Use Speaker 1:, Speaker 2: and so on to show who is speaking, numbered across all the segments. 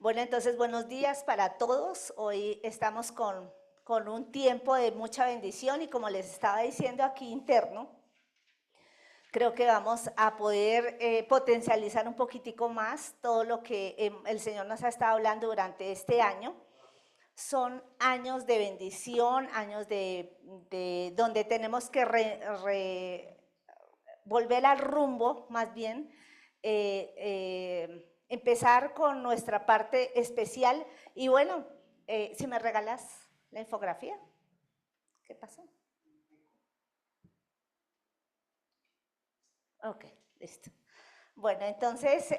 Speaker 1: Bueno, entonces buenos días para todos. Hoy estamos con un tiempo de mucha bendición y como les estaba diciendo aquí interno, creo que vamos a poder potencializar un poquitico más todo lo que el Señor nos ha estado hablando durante este año. Son años de bendición, años de donde tenemos que volver al rumbo, más bien, empezar con nuestra parte especial. Y bueno, si me regalas la infografía, ¿qué pasó? Ok, listo. Bueno, entonces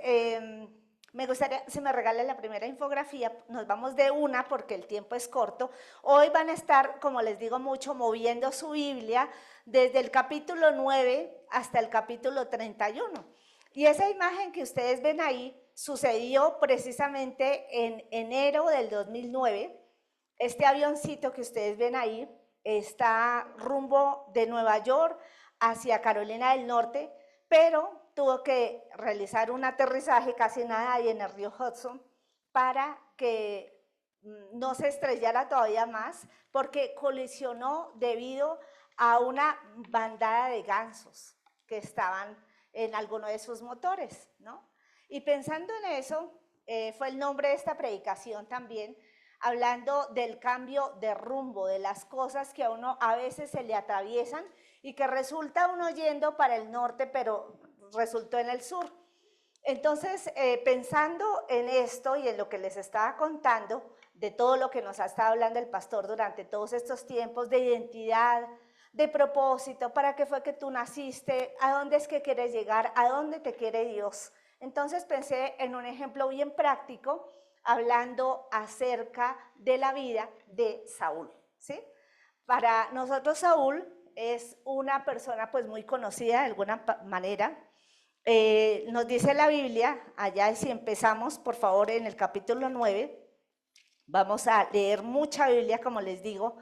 Speaker 1: me gustaría, si me regala la primera infografía, nos vamos de una porque el tiempo es corto. Hoy van a estar, como les digo mucho, moviendo su Biblia desde el capítulo 9 hasta el capítulo 31. Y esa imagen que ustedes ven ahí sucedió precisamente en enero del 2009. Este avioncito que ustedes ven ahí está rumbo de Nueva York hacia Carolina del Norte, pero tuvo que realizar un aterrizaje casi nada ahí en el río Hudson para que no se estrellara todavía más, porque colisionó debido a una bandada de gansos que estaban en alguno de sus motores, ¿no? Y pensando en eso, fue el nombre de esta predicación también, hablando del cambio de rumbo, de las cosas que a uno a veces se le atraviesan y que resulta uno yendo para el norte, pero resultó en el sur. Entonces, pensando en esto y en lo que les estaba contando, de todo lo que nos ha estado hablando el pastor durante todos estos tiempos, de identidad, de propósito, para qué fue que tú naciste, a dónde es que quieres llegar, a dónde te quiere Dios. Entonces pensé en un ejemplo bien práctico, hablando acerca de la vida de Saúl, ¿sí? Para nosotros Saúl es una persona pues muy conocida de alguna manera. Nos dice la Biblia, allá si empezamos por favor en el capítulo 9, vamos a leer mucha Biblia como les digo.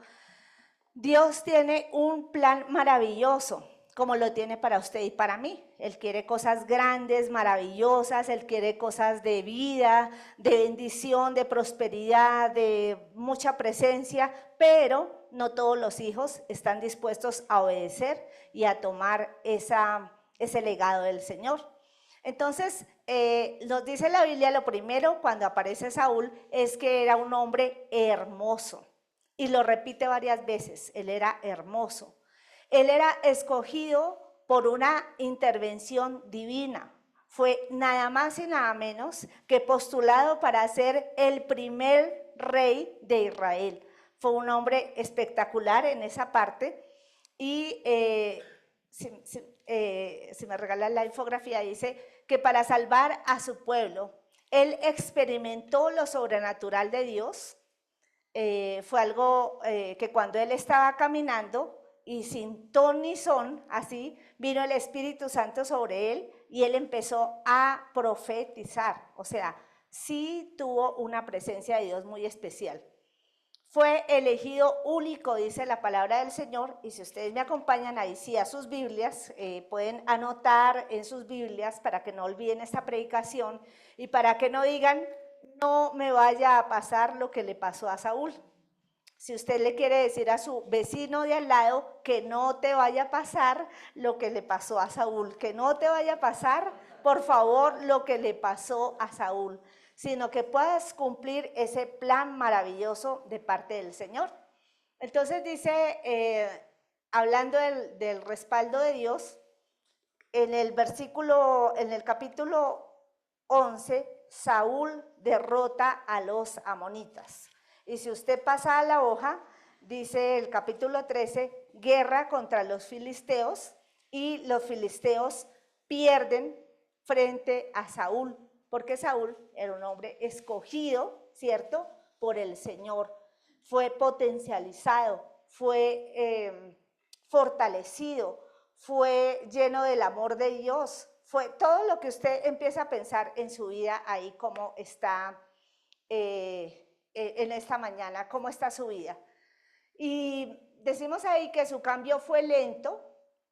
Speaker 1: Dios tiene un plan maravilloso, como lo tiene para usted y para mí. Él quiere cosas grandes, maravillosas, Él quiere cosas de vida, de bendición, de prosperidad, de mucha presencia, pero no todos los hijos están dispuestos a obedecer y a tomar ese legado del Señor. Entonces, nos dice la Biblia, lo primero cuando aparece Saúl es que era un hombre hermoso. Y lo repite varias veces, él era hermoso. Él era escogido por una intervención divina. Fue nada más y nada menos que postulado para ser el primer rey de Israel. Fue un hombre espectacular en esa parte. Y si me regalan la infografía, dice que para salvar a su pueblo, él experimentó lo sobrenatural de Dios. Fue algo que cuando él estaba caminando y sin ton ni son, así, vino el Espíritu Santo sobre él y él empezó a profetizar, o sea, sí tuvo una presencia de Dios muy especial. Fue elegido único, dice la palabra del Señor, y si ustedes me acompañan ahí sí a sus Biblias, pueden anotar en sus Biblias para que no olviden esta predicación y para que no digan, no me vaya a pasar lo que le pasó a Saúl. Si usted le quiere decir a su vecino de al lado que no te vaya a pasar lo que le pasó a Saúl, que no te vaya a pasar, por favor, lo que le pasó a Saúl, sino que puedas cumplir ese plan maravilloso de parte del Señor. Entonces dice, hablando del respaldo de Dios, en el capítulo 11, Saúl derrota a los amonitas. Y si usted pasa a la hoja, dice el capítulo 13, guerra contra los filisteos, y los filisteos pierden frente a Saúl, porque Saúl era un hombre escogido, ¿cierto?, por el Señor. Fue potencializado, fue fortalecido, fue lleno del amor de Dios, fue todo lo que usted empieza a pensar en su vida ahí, cómo está en esta mañana, cómo está su vida. Y decimos ahí que su cambio fue lento,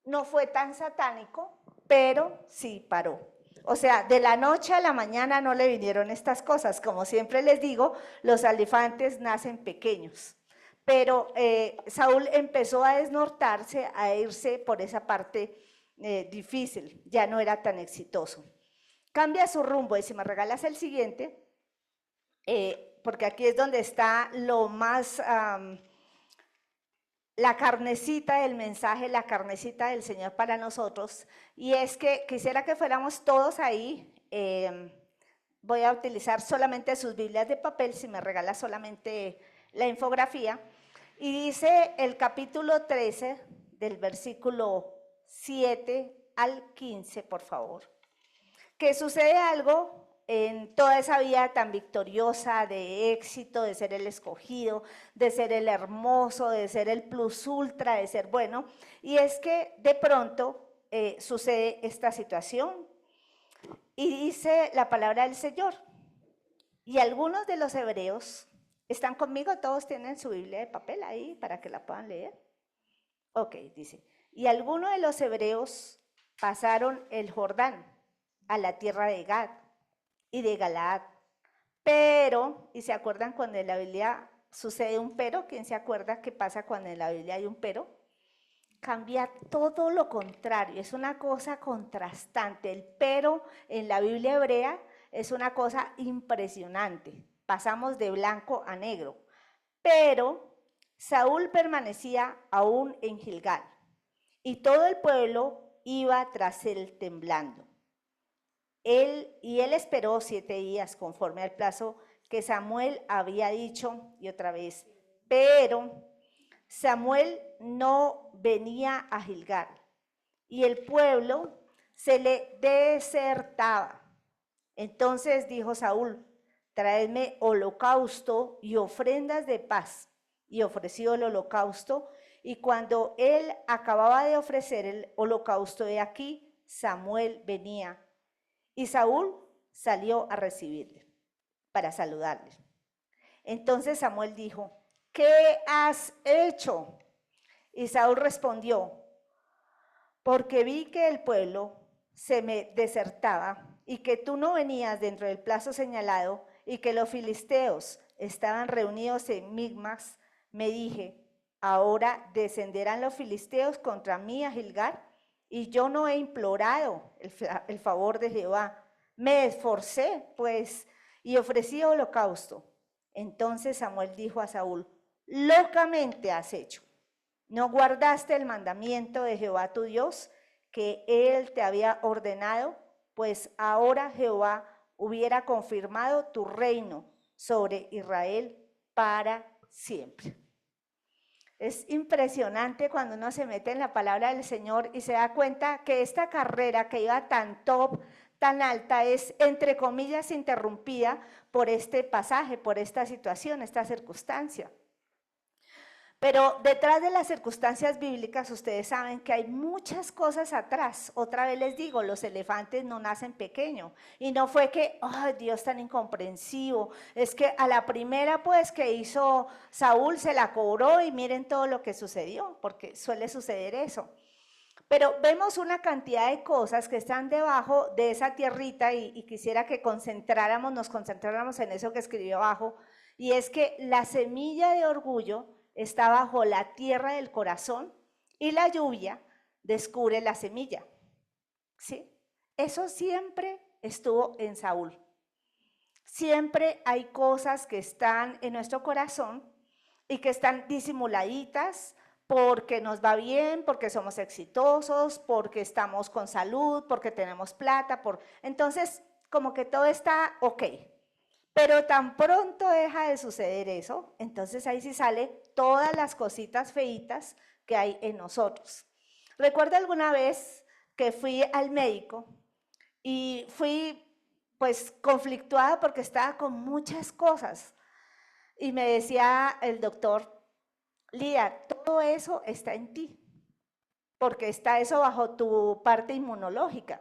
Speaker 1: no fue tan satánico, pero sí paró. O sea, de la noche a la mañana no le vinieron estas cosas. Como siempre les digo, los elefantes nacen pequeños. Pero Saúl empezó a desnortarse, a irse por esa parte difícil, ya no era tan exitoso. Cambia su rumbo y si me regalas el siguiente, porque aquí es donde está lo más, la carnecita del mensaje, la carnecita del Señor para nosotros, y es que quisiera que fuéramos todos ahí. Voy a utilizar solamente sus Biblias de papel, si me regalas solamente la infografía, y dice el capítulo 13 del versículo 7 al 15, por favor, que sucede algo en toda esa vida tan victoriosa de éxito, de ser el escogido, de ser el hermoso, de ser el plus ultra, de ser bueno, y es que de pronto sucede esta situación y dice la palabra del Señor, y algunos de los hebreos están conmigo, todos tienen su Biblia de papel ahí para que la puedan leer. Ok, dice, y algunos de los hebreos pasaron el Jordán a la tierra de Gad y de Galaad, pero, y se acuerdan cuando en la Biblia sucede un pero, ¿quién se acuerda qué pasa cuando en la Biblia hay un pero? Cambia todo lo contrario, es una cosa contrastante, el pero en la Biblia hebrea es una cosa impresionante, pasamos de blanco a negro, pero Saúl permanecía aún en Gilgal y todo el pueblo iba tras él temblando. Él esperó 7 días conforme al plazo que Samuel había dicho, y otra vez, pero Samuel no venía a Gilgal y el pueblo se le desertaba. Entonces dijo Saúl, traedme holocausto y ofrendas de paz. Y ofreció el holocausto, y cuando él acababa de ofrecer el holocausto, de aquí Samuel venía. Y Saúl salió a recibirle, para saludarle. Entonces Samuel dijo, ¿qué has hecho? Y Saúl respondió, porque vi que el pueblo se me desertaba y que tú no venías dentro del plazo señalado y que los filisteos estaban reunidos en Migmas, me dije, ahora descenderán los filisteos contra mí a Gilgal, y yo no he implorado el favor de Jehová. Me esforcé, pues, y ofrecí holocausto. Entonces Samuel dijo a Saúl, locamente has hecho. ¿No guardaste el mandamiento de Jehová tu Dios, que él te había ordenado? Pues ahora Jehová hubiera confirmado tu reino sobre Israel para siempre. Es impresionante cuando uno se mete en la palabra del Señor y se da cuenta que esta carrera que iba tan top, tan alta, es entre comillas interrumpida por este pasaje, por esta situación, esta circunstancia. Pero detrás de las circunstancias bíblicas ustedes saben que hay muchas cosas atrás. Otra vez les digo, los elefantes no nacen pequeños. Y no fue que, oh, Dios tan incomprensivo, es que a la primera pues que hizo Saúl se la cobró y miren todo lo que sucedió, porque suele suceder eso. Pero vemos una cantidad de cosas que están debajo de esa tierrita y quisiera que nos concentráramos en eso que escribió abajo, y es que la semilla de orgullo está bajo la tierra del corazón y la lluvia descubre la semilla. ¿Sí? Eso siempre estuvo en Saúl. Siempre hay cosas que están en nuestro corazón y que están disimuladitas porque nos va bien, porque somos exitosos, porque estamos con salud, porque tenemos plata. Entonces, como que todo está ok. Pero tan pronto deja de suceder eso, entonces ahí sí sale todas las cositas feitas que hay en nosotros. Recuerdo alguna vez que fui al médico y fui pues conflictuada porque estaba con muchas cosas. Y me decía el doctor, Lía, todo eso está en ti, porque está eso bajo tu parte inmunológica.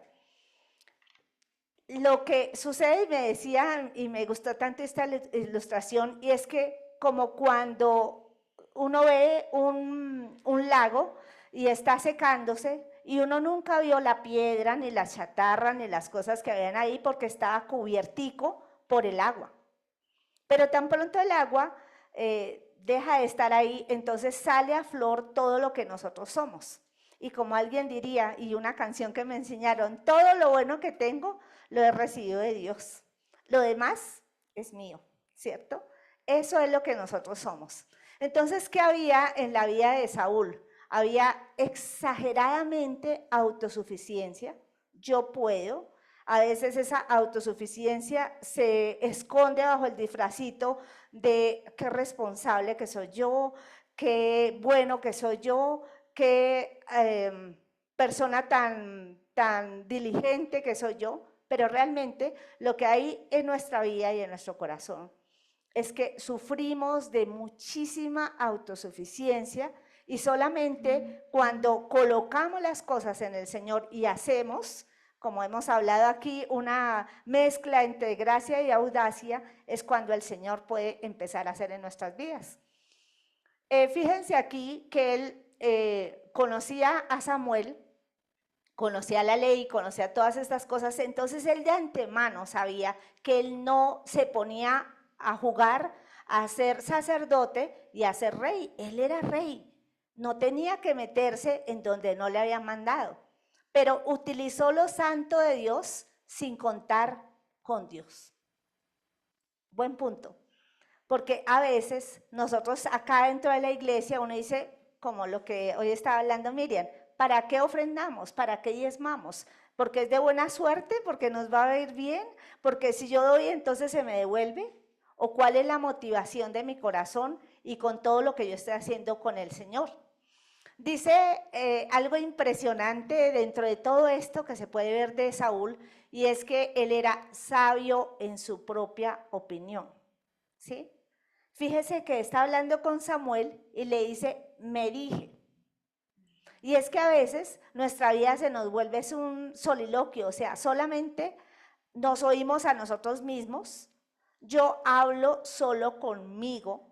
Speaker 1: Lo que sucede, y me decía, y me gustó tanto esta ilustración, y es que como cuando uno ve un lago y está secándose y uno nunca vio la piedra, ni la chatarra, ni las cosas que habían ahí porque estaba cubiertico por el agua. Pero tan pronto el agua deja de estar ahí, entonces sale a flor todo lo que nosotros somos. Y como alguien diría, y una canción que me enseñaron, todo lo bueno que tengo lo he recibido de Dios. Lo demás es mío, ¿cierto? Eso es lo que nosotros somos. Entonces, ¿qué había en la vida de Saúl? Había exageradamente autosuficiencia. Yo puedo. A veces esa autosuficiencia se esconde bajo el disfrazito de qué responsable que soy yo, qué bueno que soy yo, qué persona tan diligente que soy yo, pero realmente lo que hay en nuestra vida y en nuestro corazón es que sufrimos de muchísima autosuficiencia y solamente cuando colocamos las cosas en el Señor y hacemos, como hemos hablado aquí, una mezcla entre gracia y audacia, es cuando el Señor puede empezar a hacer en nuestras vidas. Fíjense aquí que él conocía a Samuel, conocía la ley, conocía todas estas cosas, entonces él de antemano sabía que él no se ponía a jugar, a ser sacerdote y a ser rey. Él era rey, no tenía que meterse en donde no le habían mandado, pero utilizó lo santo de Dios sin contar con Dios. Buen punto, porque a veces nosotros acá dentro de la iglesia uno dice, como lo que hoy estaba hablando Miriam, ¿para qué ofrendamos? ¿Para qué diezmamos? ¿Porque es de buena suerte? ¿Porque nos va a ir bien? ¿Porque si yo doy entonces se me devuelve? ¿O cuál es la motivación de mi corazón y con todo lo que yo estoy haciendo con el Señor? Dice algo impresionante dentro de todo esto que se puede ver de Saúl, y es que él era sabio en su propia opinión, ¿sí? Fíjese que está hablando con Samuel y le dice, me dije. Y es que a veces nuestra vida se nos vuelve un soliloquio, o sea, solamente nos oímos a nosotros mismos, yo hablo solo conmigo,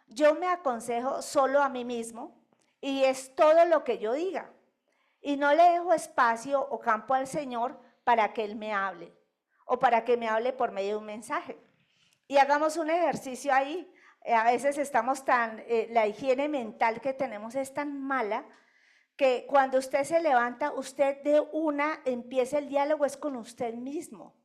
Speaker 1: yo me aconsejo solo a mí mismo y es todo lo que yo diga. Y no le dejo espacio o campo al Señor para que Él me hable o para que me hable por medio de un mensaje. Y hagamos un ejercicio ahí. A veces estamos la higiene mental que tenemos es tan mala que cuando usted se levanta, usted de una empieza el diálogo es con usted mismo.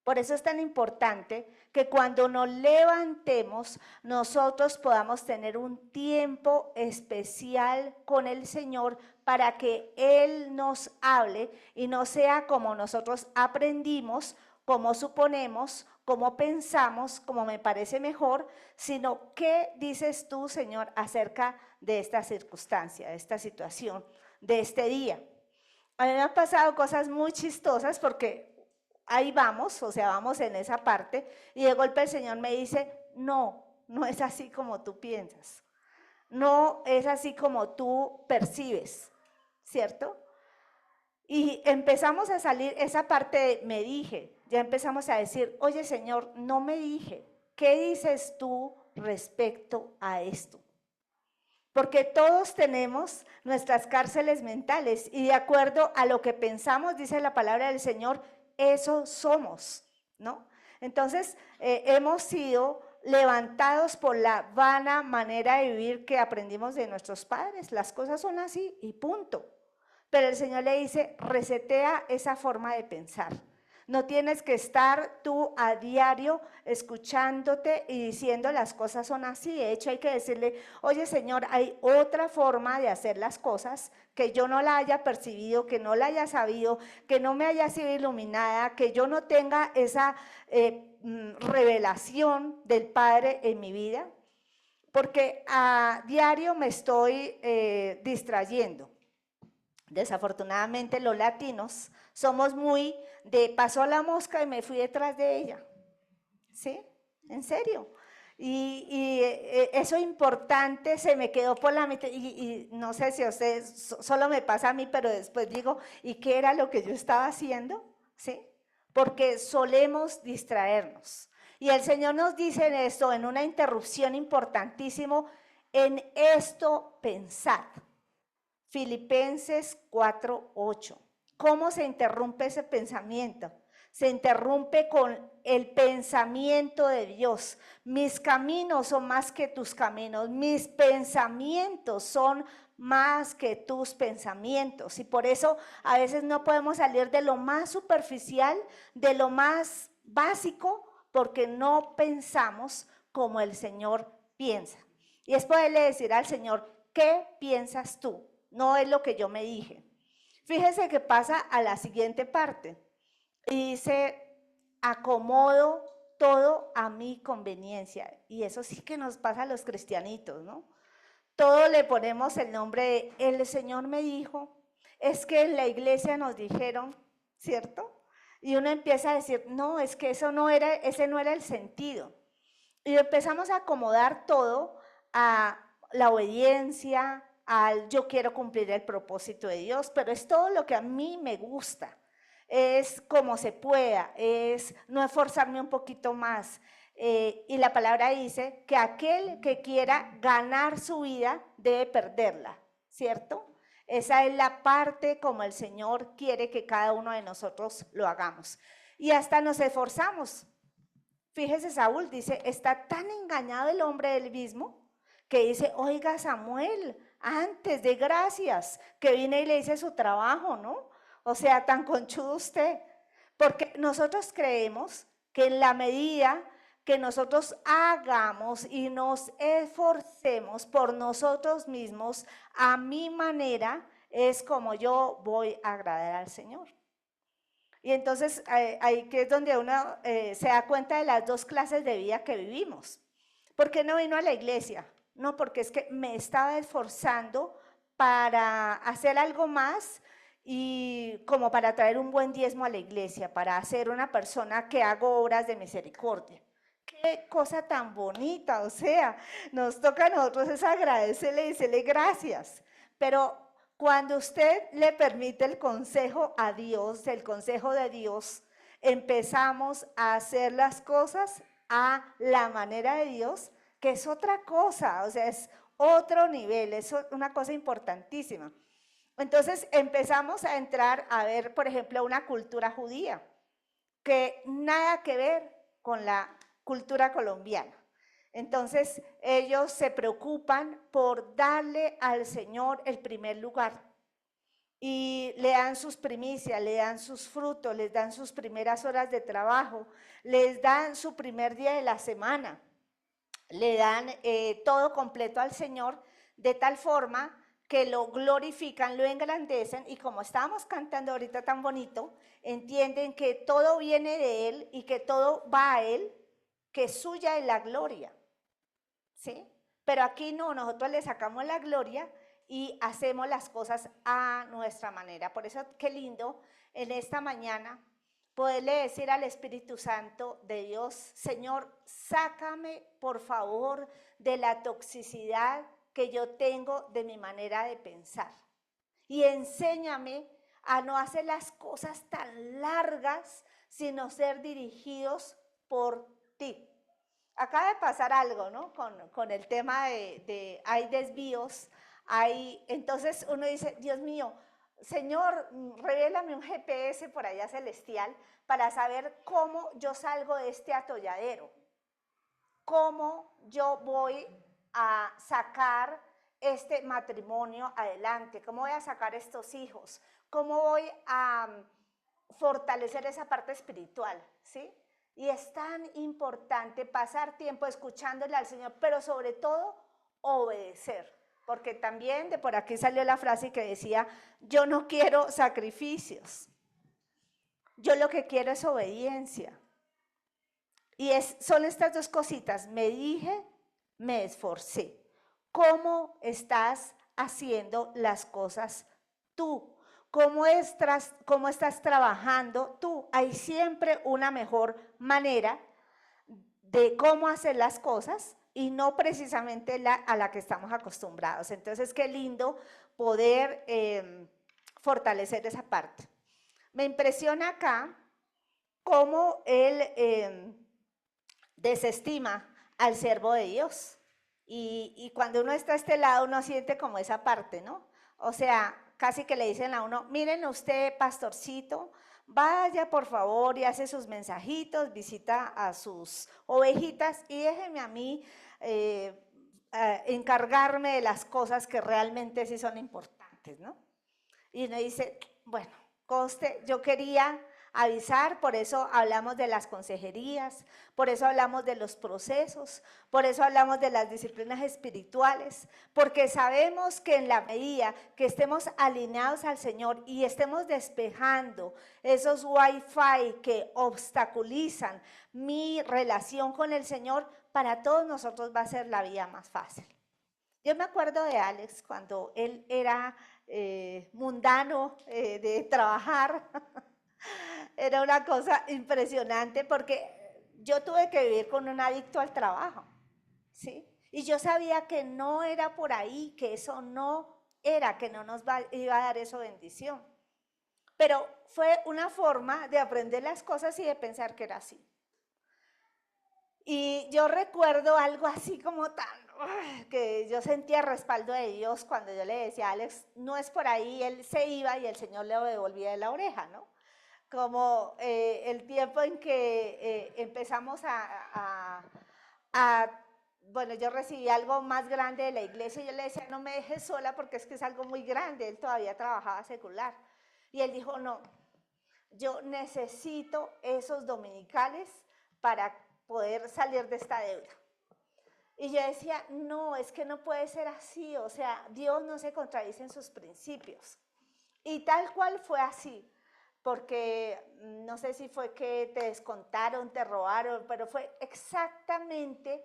Speaker 1: Por eso es tan importante que cuando nos levantemos, nosotros podamos tener un tiempo especial con el Señor para que Él nos hable y no sea como nosotros aprendimos, como suponemos, como pensamos, como me parece mejor, sino qué dices tú, Señor, acerca de esta circunstancia, de esta situación, de este día. A mí me han pasado cosas muy chistosas porque ahí vamos, o sea, vamos en esa parte, y de golpe el Señor me dice, no, no es así como tú piensas, no es así como tú percibes, ¿cierto? Y empezamos a salir esa parte de me dije, ya empezamos a decir, oye Señor, no me dije, ¿qué dices tú respecto a esto? Porque todos tenemos nuestras cárceles mentales y de acuerdo a lo que pensamos, dice la palabra del Señor, eso somos, ¿no? Entonces, hemos sido levantados por la vana manera de vivir que aprendimos de nuestros padres. Las cosas son así y punto. Pero el Señor le dice, resetea esa forma de pensar. No tienes que estar tú a diario escuchándote y diciendo las cosas son así. De hecho, hay que decirle, oye Señor, hay otra forma de hacer las cosas que yo no la haya percibido, que no la haya sabido, que no me haya sido iluminada, que yo no tenga esa revelación del Padre en mi vida. Porque a diario me estoy distrayendo. Desafortunadamente los latinos somos muy de pasó la mosca y me fui detrás de ella, ¿sí? En serio. Y eso importante se me quedó por la mitad y no sé si a ustedes solo me pasa a mí, pero después digo, ¿y qué era lo que yo estaba haciendo? ¿Sí? Porque solemos distraernos. Y el Señor nos dice en esto, en una interrupción importantísimo, en esto pensad. Filipenses 4:8. ¿Cómo se interrumpe ese pensamiento? Se interrumpe con el pensamiento de Dios. Mis caminos son más que tus caminos, mis pensamientos son más que tus pensamientos. Y por eso a veces no podemos salir de lo más superficial, de lo más básico, porque no pensamos como el Señor piensa. Y es poderle decir al Señor, ¿qué piensas tú? No es lo que yo me dije. Fíjese que pasa a la siguiente parte. Y dice, acomodo todo a mi conveniencia. Y eso sí que nos pasa a los cristianitos, ¿no? Todo le ponemos el nombre de, el Señor me dijo, es que en la iglesia nos dijeron, ¿cierto? Y uno empieza a decir, no, es que ese no era el sentido. Y empezamos a acomodar todo a la obediencia, al yo quiero cumplir el propósito de Dios, pero es todo lo que a mí me gusta. Es como se pueda, es no esforzarme un poquito más. Y la palabra dice que aquel que quiera ganar su vida debe perderla, ¿cierto? Esa es la parte como el Señor quiere que cada uno de nosotros lo hagamos. Y hasta nos esforzamos. Fíjese, Saúl dice, está tan engañado el hombre del mismo que dice, oiga Samuel, antes de gracias, que vine y le hice su trabajo, ¿no? O sea, tan conchudo usted, porque nosotros creemos que en la medida que nosotros hagamos y nos esforcemos por nosotros mismos, a mi manera, es como yo voy a agradar al Señor. Y entonces ahí que es donde uno se da cuenta de las dos clases de vida que vivimos. ¿Por qué no vino a la iglesia? No, porque es que me estaba esforzando para hacer algo más y como para traer un buen diezmo a la iglesia, para ser una persona que hago obras de misericordia. Qué cosa tan bonita, o sea, nos toca a nosotros es agradecerle y decirle gracias, pero cuando usted le permite el consejo a Dios, el consejo de Dios, empezamos a hacer las cosas a la manera de Dios, que es otra cosa, o sea, es otro nivel, es una cosa importantísima. Entonces empezamos a entrar a ver, por ejemplo, una cultura judía, que nada que ver con la cultura colombiana. Entonces ellos se preocupan por darle al Señor el primer lugar y le dan sus primicias, le dan sus frutos, les dan sus primeras horas de trabajo, les dan su primer día de la semana, le dan todo completo al Señor de tal forma que lo glorifican, lo engrandecen y como estábamos cantando ahorita tan bonito, entienden que todo viene de Él y que todo va a Él, que suya es la gloria, ¿sí? Pero aquí no, nosotros le sacamos la gloria y hacemos las cosas a nuestra manera. Por eso qué lindo en esta mañana poderle decir al Espíritu Santo de Dios, Señor, sácame por favor de la toxicidad que yo tengo de mi manera de pensar y enséñame a no hacer las cosas tan largas, sino ser dirigidos por ti. Acaba de pasar algo, ¿no? Con el tema hay desvíos, entonces uno dice, Dios mío, Señor, revélame un GPS por allá celestial para saber cómo yo salgo de este atolladero, cómo yo voy a sacar este matrimonio adelante, cómo voy a sacar estos hijos, cómo voy a fortalecer esa parte espiritual, ¿sí? Y es tan importante pasar tiempo escuchándole al Señor, pero sobre todo obedecer, porque también de por aquí salió la frase que decía, yo no quiero sacrificios, yo lo que quiero es obediencia. Y son estas dos cositas, me dije, me esforcé. ¿Cómo estás haciendo las cosas tú? ¿Cómo estás trabajando tú? Hay siempre una mejor manera de cómo hacer las cosas y no precisamente a la que estamos acostumbrados. Entonces, qué lindo poder fortalecer esa parte. Me impresiona acá cómo él desestima al siervo de Dios. Y cuando uno está a este lado, uno siente como esa parte, ¿no? O sea, casi que le dicen a uno, miren usted, pastorcito, vaya por favor y hace sus mensajitos, visita a sus ovejitas y déjeme a mí encargarme de las cosas que realmente sí son importantes, ¿no? Y uno dice, bueno, conste, yo quería avisar, por eso hablamos de las consejerías, por eso hablamos de los procesos, por eso hablamos de las disciplinas espirituales, porque sabemos que en la medida que estemos alineados al Señor y estemos despejando esos wifi que obstaculizan mi relación con el Señor, para todos nosotros va a ser la vida más fácil. Yo me acuerdo de Alex cuando él era mundano de trabajar. Era una cosa impresionante porque yo tuve que vivir con un adicto al trabajo, ¿sí? Y yo sabía que no era por ahí, que eso no era, que no nos iba a dar eso bendición. Pero fue una forma de aprender las cosas y de pensar que era así. Y yo recuerdo algo así como que yo sentía respaldo de Dios cuando yo le decía a Alex, no es por ahí, él se iba y el Señor le devolvía de la oreja, ¿no? Como el tiempo en que empezamos bueno, yo recibí algo más grande de la iglesia y yo le decía, no me dejes sola porque es que es algo muy grande, él todavía trabajaba secular. Y él dijo, no, yo necesito esos dominicales para poder salir de esta deuda. Y yo decía, no, es que no puede ser así, o sea, Dios no se contradice en sus principios. Y tal cual fue así, porque no sé si fue que te descontaron, te robaron, pero fue exactamente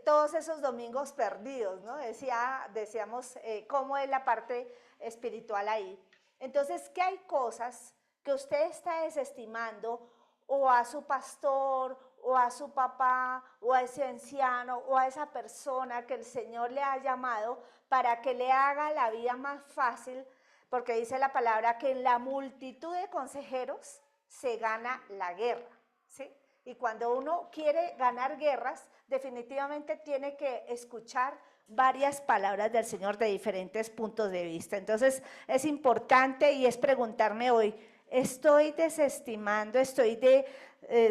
Speaker 1: todos esos domingos perdidos, ¿no? Decíamos, cómo es la parte espiritual ahí. Entonces, ¿qué hay cosas que usted está desestimando o a su pastor o a su papá o a ese anciano o a esa persona que el Señor le ha llamado para que le haga la vida más fácil? Porque dice la palabra que en la multitud de consejeros se gana la guerra, ¿sí? Y cuando uno quiere ganar guerras, definitivamente tiene que escuchar varias palabras del Señor de diferentes puntos de vista. Entonces es importante y es preguntarme hoy, ¿estoy desestimando, estoy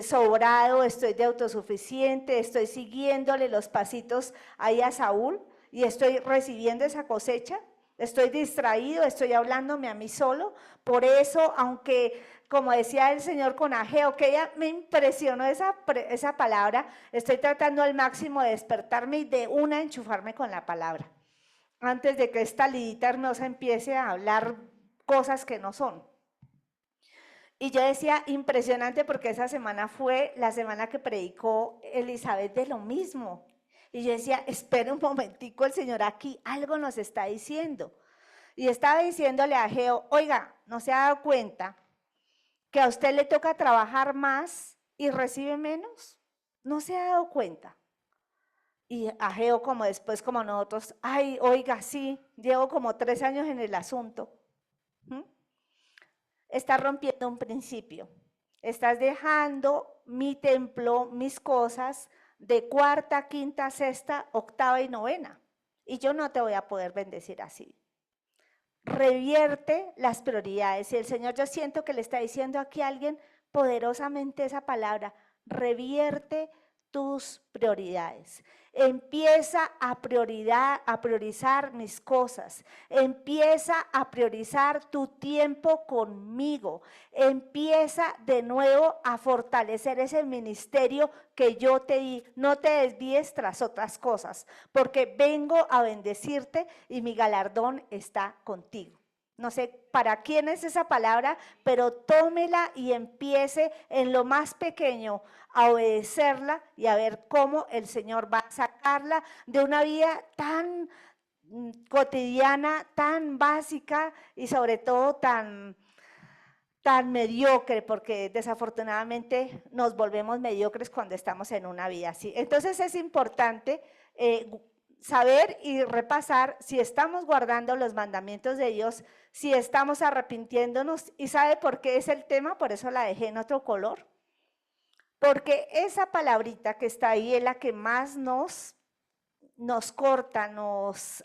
Speaker 1: sobrado, estoy de autosuficiente, estoy siguiéndole los pasitos ahí a Saúl y estoy recibiendo esa cosecha? Estoy distraído, estoy hablándome a mí solo. Por eso, aunque, como decía el Señor con Ageo, que ella me impresionó esa palabra, estoy tratando al máximo de despertarme y de una enchufarme con la palabra, antes de que esta lidita hermosa empiece a hablar cosas que no son. Y yo decía, impresionante, porque esa semana fue la semana que predicó Elizabeth de lo mismo. Y yo decía, espera un momentico, el Señor aquí algo nos está diciendo. Y estaba diciéndole a Ageo, oiga, ¿no se ha dado cuenta que a usted le toca trabajar más y recibe menos? ¿No se ha dado cuenta? Y Ageo, como después, como nosotros, ay, oiga, sí, llevo como 3 años en el asunto. Estás rompiendo un principio. Estás dejando mi templo, mis cosas, de cuarta, quinta, sexta, octava y novena. Y yo no te voy a poder bendecir así. Revierte las prioridades. Y el Señor, yo siento que le está diciendo aquí a alguien poderosamente esa palabra, revierte tus prioridades. Empieza a priorizar mis cosas. Empieza a priorizar tu tiempo conmigo. Empieza de nuevo a fortalecer ese ministerio que yo te di. No te desvíes tras otras cosas, porque vengo a bendecirte y mi galardón está contigo. No sé para quién es esa palabra, pero tómela y empiece en lo más pequeño a obedecerla y a ver cómo el Señor va a sacarla de una vida tan cotidiana, tan básica y sobre todo tan mediocre, porque desafortunadamente nos volvemos mediocres cuando estamos en una vida así. Entonces es importante saber y repasar si estamos guardando los mandamientos de Dios, si estamos arrepintiéndonos. ¿Y sabe por qué es el tema? Por eso la dejé en otro color. Porque esa palabrita que está ahí es la que más nos corta, nos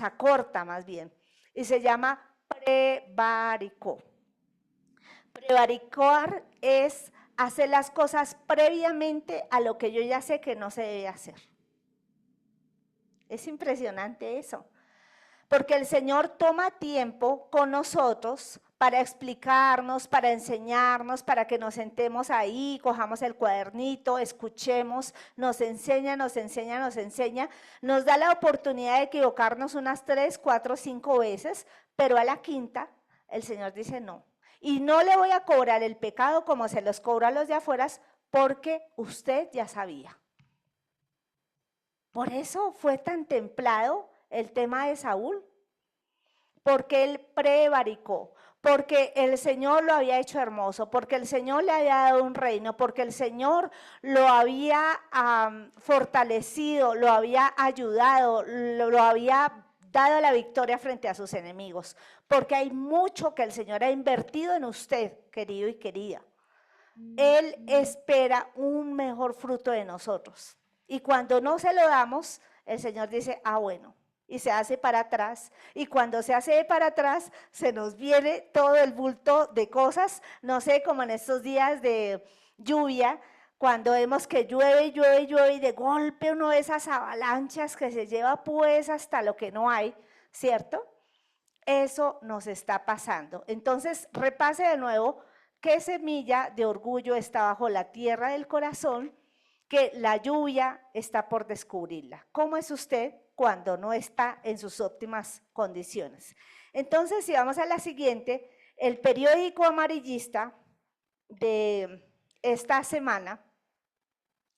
Speaker 1: acorta más bien. y se llama prevaricó. Prevaricar es hacer las cosas previamente a lo que yo ya sé que no se debe hacer. Es impresionante eso, porque el Señor toma tiempo con nosotros para explicarnos, para enseñarnos, para que nos sentemos ahí, cojamos el cuadernito, escuchemos, nos enseña, nos enseña, nos enseña, nos da la oportunidad de equivocarnos unas 3, 4, 5 veces, pero a la quinta el Señor dice no. Y no le voy a cobrar el pecado como se los cobra a los de afuera, porque usted ya sabía. Por eso fue tan templado el tema de Saúl, porque él prevaricó, porque el Señor lo había hecho hermoso, porque el Señor le había dado un reino, porque el Señor lo había fortalecido, lo había ayudado, lo había dado la victoria frente a sus enemigos, porque hay mucho que el Señor ha invertido en usted, querido y querida. Él espera un mejor fruto de nosotros. Y cuando no se lo damos, el Señor dice, ah, bueno, y se hace para atrás. Y cuando se hace para atrás, se nos viene todo el bulto de cosas, no sé, como en estos días de lluvia, cuando vemos que llueve, llueve, llueve, y de golpe uno de esas avalanchas que se lleva pues hasta lo que no hay, ¿cierto? Eso nos está pasando. Entonces, repase de nuevo qué semilla de orgullo está bajo la tierra del corazón, que la lluvia está por descubrirla. ¿Cómo es usted cuando no está en sus óptimas condiciones? Entonces, si vamos a la siguiente, el periódico amarillista de esta semana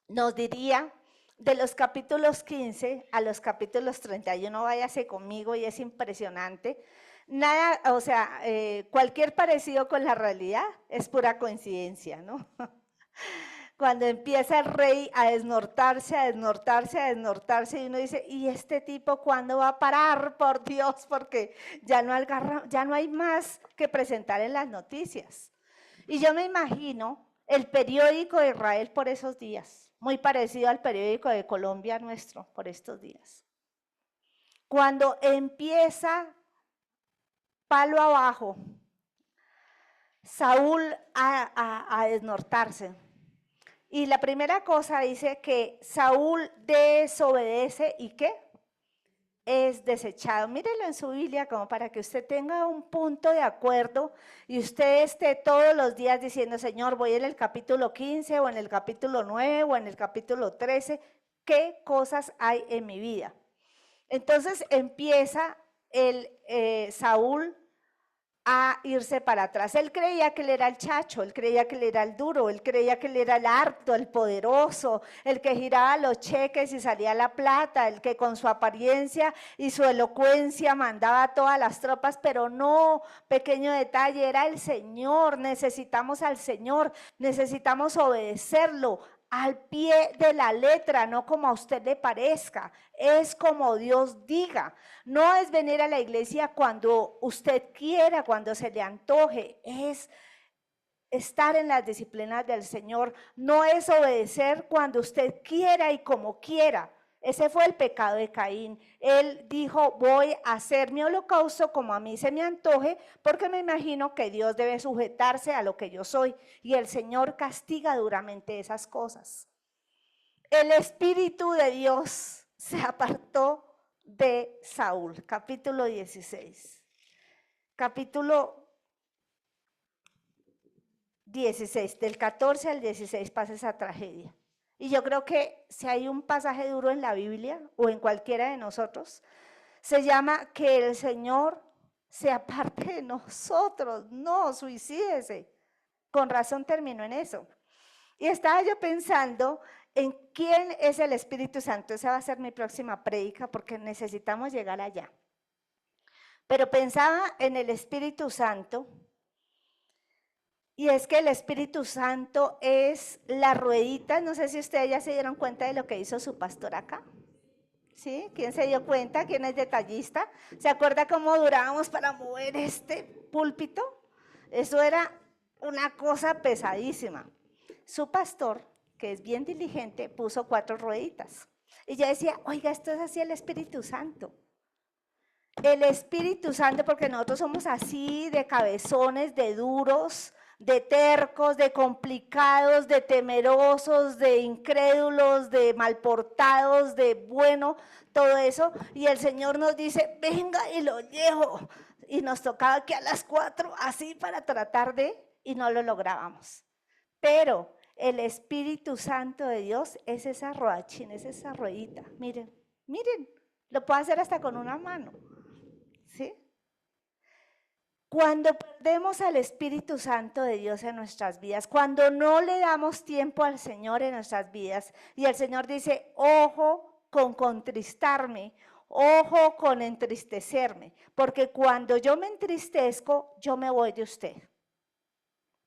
Speaker 1: nos diría de los capítulos 15 a los capítulos 31, váyase conmigo y es impresionante. Nada, o sea, cualquier parecido con la realidad es pura coincidencia, ¿no? Cuando empieza el rey a desnortarse, a desnortarse, a desnortarse, y uno dice, ¿y este tipo cuándo va a parar? Por Dios, porque ya no hay más que presentar en las noticias. Y yo me imagino el periódico de Israel por esos días, muy parecido al periódico de Colombia nuestro por estos días. Cuando empieza palo abajo, Saúl a desnortarse. Y la primera cosa dice que Saúl desobedece y ¿qué? Es desechado. Mírelo en su Biblia como para que usted tenga un punto de acuerdo y usted esté todos los días diciendo, Señor, voy en el capítulo 15 o en el capítulo 9 o en el capítulo 13, ¿qué cosas hay en mi vida? Entonces empieza Saúl a irse para atrás. Él creía que él era el chacho, él creía que él era el duro, él creía que él era el harto, el poderoso, el que giraba los cheques y salía la plata, el que con su apariencia y su elocuencia mandaba a todas las tropas, pero no, pequeño detalle, era el Señor, necesitamos al Señor, necesitamos obedecerlo al pie de la letra, no como a usted le parezca, es como Dios diga. No es venir a la iglesia cuando usted quiera, cuando se le antoje, es estar en las disciplinas del Señor, no es obedecer cuando usted quiera y como quiera. Ese fue el pecado de Caín. Él dijo, voy a hacer mi holocausto como a mí se me antoje, porque me imagino que Dios debe sujetarse a lo que yo soy. Y el Señor castiga duramente esas cosas. El Espíritu de Dios se apartó de Saúl. Capítulo 16. Capítulo 16, del 14 al 16 pasa esa tragedia. Y yo creo que si hay un pasaje duro en la Biblia o en cualquiera de nosotros, se llama que el Señor se aparte de nosotros. No, suicídese. Con razón terminó en eso. Y estaba yo pensando en quién es el Espíritu Santo. Esa va a ser mi próxima prédica porque necesitamos llegar allá. Pero pensaba en el Espíritu Santo. Y es que el Espíritu Santo es la ruedita, no sé si ustedes ya se dieron cuenta de lo que hizo su pastor acá. ¿Sí? ¿Quién se dio cuenta? ¿Quién es detallista? ¿Se acuerda cómo durábamos para mover este púlpito? Eso era una cosa pesadísima. Su pastor, que es bien diligente, puso 4 rueditas. Y yo decía, oiga, esto es así el Espíritu Santo. el Espíritu Santo, porque nosotros somos así de cabezones, de duros, de tercos, de complicados, de temerosos, de incrédulos, de malportados, de bueno, todo eso. Y el Señor nos dice, venga y lo llevo. Y nos tocaba que a las 4, así para tratar de, y no lo lográbamos. Pero el Espíritu Santo de Dios es esa roachín, es esa ruedita. Miren, miren, lo puedo hacer hasta con una mano. ¿Sí? Cuando perdemos al Espíritu Santo de Dios en nuestras vidas, cuando no le damos tiempo al Señor en nuestras vidas, y el Señor dice, ojo con contristarme, ojo con entristecerme, porque cuando yo me entristezco, yo me voy de usted.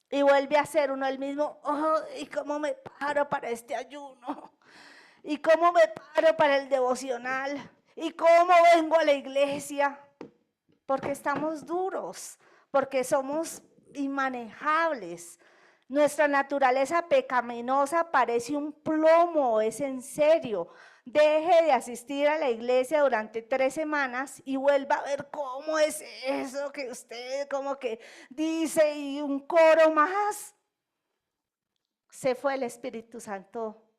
Speaker 1: Y vuelve a ser uno el mismo, oh, ¿y cómo me paro para este ayuno? ¿Y cómo me paro para el devocional? ¿Y cómo vengo a la iglesia? Porque estamos duros, porque somos inmanejables. Nuestra naturaleza pecaminosa parece un plomo, es en serio. Deje de asistir a la iglesia durante 3 semanas y vuelva a ver cómo es eso que usted como que dice y un coro más. Se fue el Espíritu Santo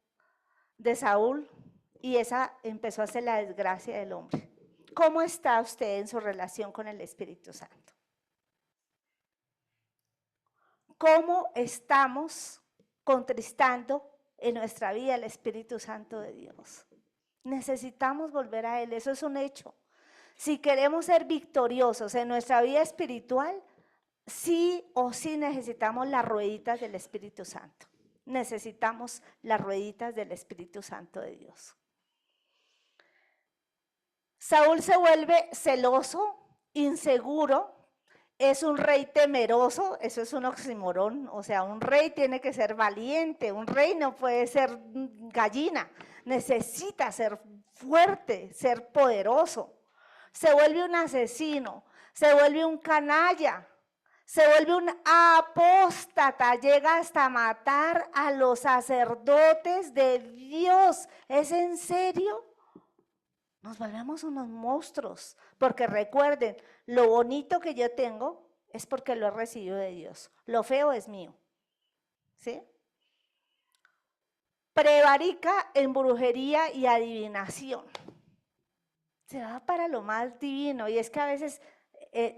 Speaker 1: de Saúl y esa empezó a ser la desgracia del hombre. ¿Cómo está usted en su relación con el Espíritu Santo? ¿Cómo estamos contristando en nuestra vida el Espíritu Santo de Dios? Necesitamos volver a Él, eso es un hecho. Si queremos ser victoriosos en nuestra vida espiritual, sí o sí necesitamos las rueditas del Espíritu Santo. Necesitamos las rueditas del Espíritu Santo de Dios. Saúl se vuelve celoso, inseguro, es un rey temeroso, eso es un oxímoron, o sea, un rey tiene que ser valiente, un rey no puede ser gallina, necesita ser fuerte, ser poderoso. Se vuelve un asesino, se vuelve un canalla, se vuelve un apóstata, llega hasta matar a los sacerdotes de Dios. ¿Es en serio? Nos volvemos unos monstruos, porque recuerden, lo bonito que yo tengo es porque lo he recibido de Dios, lo feo es mío, ¿sí? Prevarica en brujería y adivinación, se va para lo más divino, y es que a veces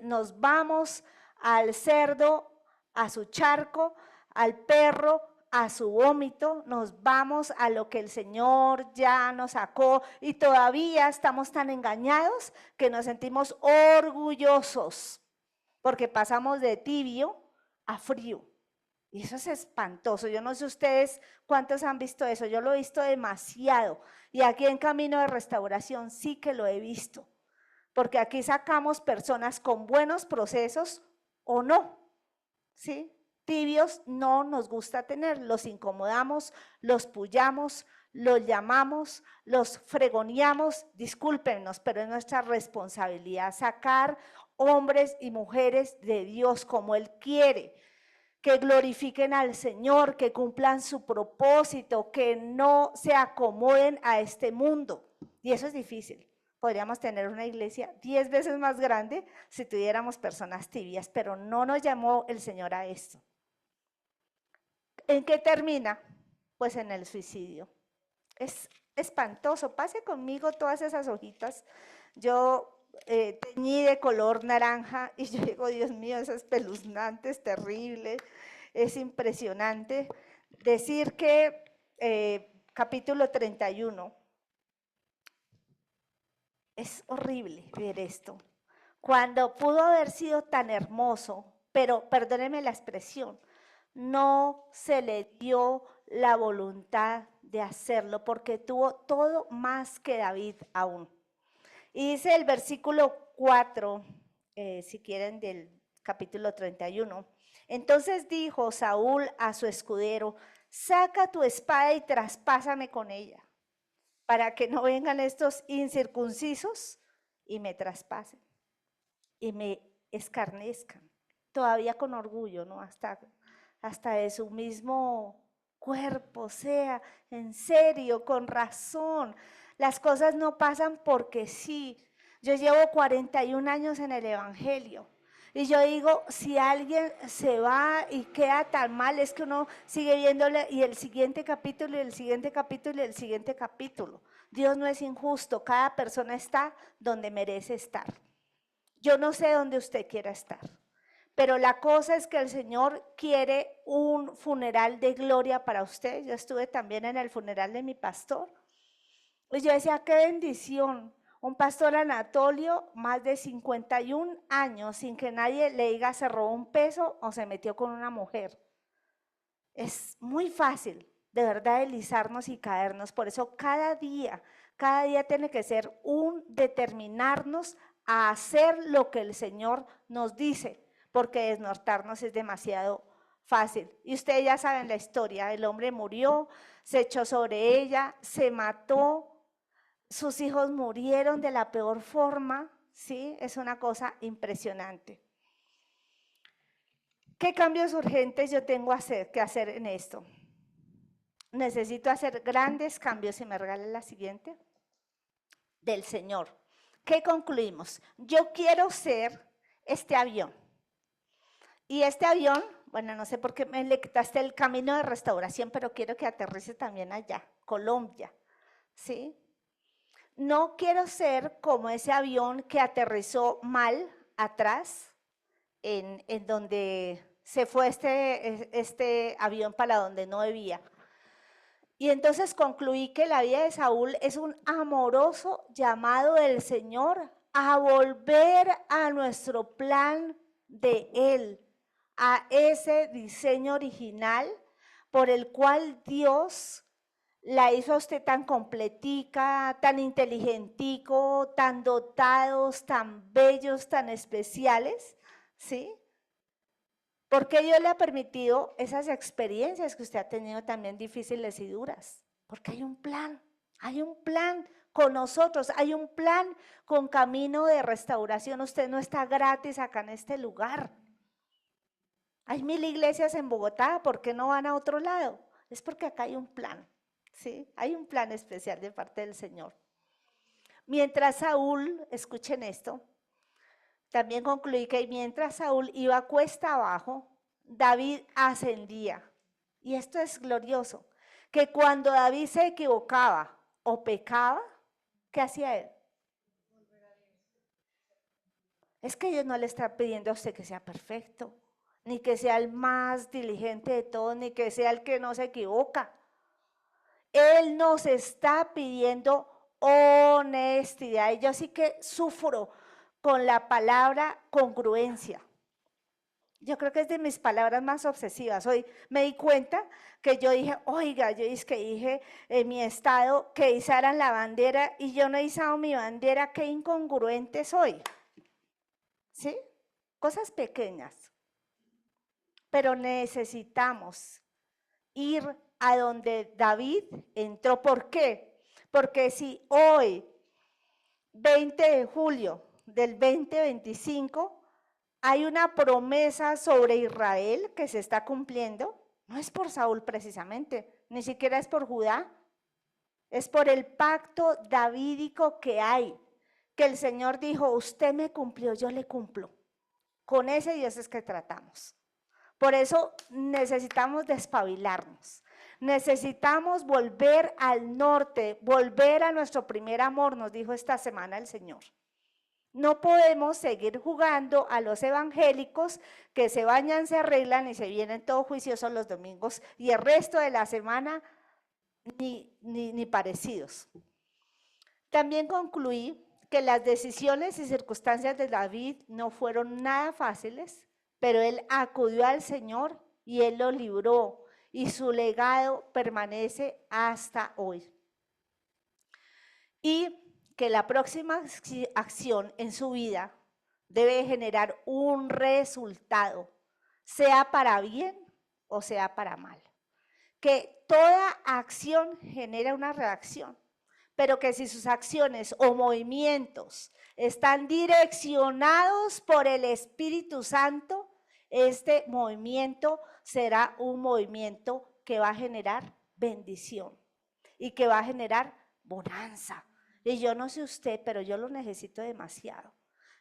Speaker 1: nos vamos al cerdo, a su charco, al perro, a su vómito, nos vamos a lo que el Señor ya nos sacó y todavía estamos tan engañados que nos sentimos orgullosos porque pasamos de tibio a frío. Y eso es espantoso. Yo no sé ustedes cuántos han visto eso. Yo lo he visto demasiado. Y aquí en Camino de Restauración sí que lo he visto. Porque aquí sacamos personas con buenos procesos o no. ¿Sí? Tibios no nos gusta tener, los incomodamos, los pullamos, los llamamos, los fregoneamos, discúlpenos, pero es nuestra responsabilidad sacar hombres y mujeres de Dios como Él quiere, que glorifiquen al Señor, que cumplan su propósito, que no se acomoden a este mundo. Y eso es difícil. Podríamos tener una iglesia 10 veces más grande si tuviéramos personas tibias, pero no nos llamó el Señor a esto. ¿En qué termina? Pues en el suicidio. Es espantoso. Pase conmigo todas esas hojitas. Yo teñí de color naranja y yo digo, Dios mío, eso es espeluznante, es terrible, es impresionante. Decir que capítulo 31, es horrible ver esto. Cuando pudo haber sido tan hermoso, pero perdónenme la expresión, no se le dio la voluntad de hacerlo porque tuvo todo más que David aún. Y dice el versículo 4, si quieren, del capítulo 31. Entonces dijo Saúl a su escudero, saca tu espada y traspásame con ella, para que no vengan estos incircuncisos y me traspasen y me escarnezcan, todavía con orgullo, ¿no? Hasta de su mismo cuerpo, o sea, en serio, con razón. Las cosas no pasan porque sí. Yo llevo 41 años en el Evangelio. Y yo digo, si alguien se va y queda tan mal, es que uno sigue viéndole y el siguiente capítulo, y el siguiente capítulo, y el siguiente capítulo. Dios no es injusto, cada persona está donde merece estar. Yo no sé dónde usted quiera estar, pero la cosa es que el Señor quiere un funeral de gloria para usted. Yo estuve también en el funeral de mi pastor. Y yo decía, qué bendición. Un pastor Anatolio, más de 51 años, sin que nadie le diga se robó un peso o se metió con una mujer. Es muy fácil, de verdad, deslizarnos y caernos. Por eso cada día tiene que ser un determinarnos a hacer lo que el Señor nos dice, porque desnortarnos es demasiado fácil. Y ustedes ya saben la historia, el hombre murió, se echó sobre ella, se mató, sus hijos murieron de la peor forma, ¿sí? Es una cosa impresionante. ¿Qué cambios urgentes yo tengo que hacer en esto? Necesito hacer grandes cambios, si me regalan la siguiente, del Señor. ¿Qué concluimos? Yo quiero ser este avión. Y este avión, bueno, no sé por qué me le quitaste el camino de restauración, pero quiero que aterrice también allá, Colombia, ¿sí? No quiero ser como ese avión que aterrizó mal atrás, en donde se fue este avión para donde no debía. Y entonces concluí que la vida de Saúl es un amoroso llamado del Señor a volver a nuestro plan de Él, a ese diseño original por el cual Dios la hizo a usted tan completica, tan inteligentico, tan dotados, tan bellos, tan especiales, ¿sí? Porque Dios le ha permitido esas experiencias que usted ha tenido también difíciles y duras. Porque hay un plan con nosotros, hay un plan con camino de restauración. Usted no está gratis acá en este lugar. Hay 1000 iglesias en Bogotá, ¿por qué no van a otro lado? Es porque acá hay un plan, ¿sí? Hay un plan especial de parte del Señor. Mientras Saúl, escuchen esto, también concluí que mientras Saúl iba cuesta abajo, David ascendía. Y esto es glorioso, que cuando David se equivocaba o pecaba, ¿qué hacía él? Es que Dios no le está pidiendo a usted que sea perfecto, ni que sea el más diligente de todos, ni que sea el que no se equivoca. Él nos está pidiendo honestidad. Y yo sí que sufro con la palabra congruencia. Yo creo que es de mis palabras más obsesivas. Hoy me di cuenta que yo dije, oiga, yo dije en mi estado que izaran la bandera y yo no he izado mi bandera, qué incongruente soy. ¿Sí? Cosas pequeñas. Pero necesitamos ir a donde David entró. ¿Por qué? Porque si hoy, 20 de julio del 2025, hay una promesa sobre Israel que se está cumpliendo, no es por Saúl precisamente, ni siquiera es por Judá, es por el pacto davídico que hay, que el Señor dijo, usted me cumplió, yo le cumplo. Con ese Dios es que tratamos. Por eso necesitamos despabilarnos, necesitamos volver al norte, volver a nuestro primer amor, nos dijo esta semana el Señor. No podemos seguir jugando a los evangélicos que se bañan, se arreglan y se vienen todos juiciosos los domingos y el resto de la semana ni parecidos. También concluí que las decisiones y circunstancias de David no fueron nada fáciles, pero él acudió al Señor y él lo libró y su legado permanece hasta hoy. Y que la próxima acción en su vida debe generar un resultado, sea para bien o sea para mal. Que toda acción genera una reacción, pero que si sus acciones o movimientos están direccionados por el Espíritu Santo, este movimiento será un movimiento que va a generar bendición y que va a generar bonanza Y yo no sé usted, pero yo lo necesito demasiado.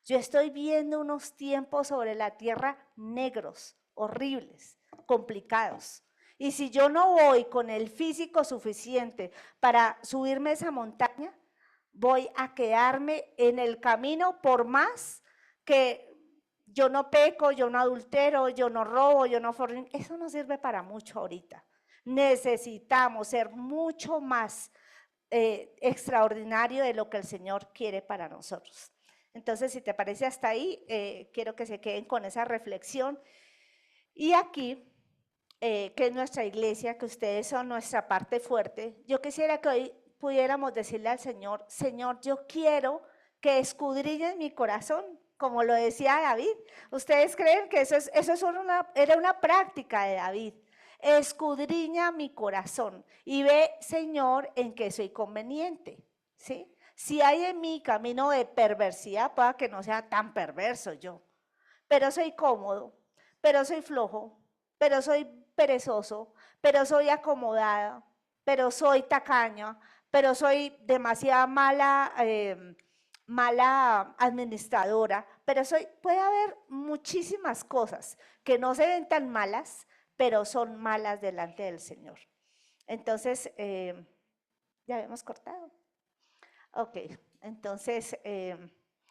Speaker 1: Yo estoy viendo unos tiempos sobre la tierra negros, horribles, complicados. Y si yo no voy con el físico suficiente para subirme esa montaña, voy a quedarme en el camino por más que yo no peco, yo no adultero, yo no robo, yo no fornico. Eso no sirve para mucho ahorita. Necesitamos ser mucho más extraordinario de lo que el Señor quiere para nosotros. Entonces, si te parece hasta ahí, quiero que se queden con esa reflexión. Y aquí, que es nuestra iglesia, que ustedes son nuestra parte fuerte, yo quisiera que hoy pudiéramos decirle al Señor, Señor, yo quiero que escudriñes mi corazón, como lo decía David. ¿Ustedes creen que eso era una práctica de David? Escudriña mi corazón y ve, Señor, en qué soy conveniente, ¿sí? Si hay en mí camino de perversidad, pueda que no sea tan perverso yo, pero soy cómodo, pero soy flojo, pero soy perezoso, pero soy acomodada, pero soy tacaña, pero soy demasiado mala administradora, pero puede haber muchísimas cosas que no se ven tan malas, pero son malas delante del Señor. Entonces, ya habíamos cortado. Ok, entonces,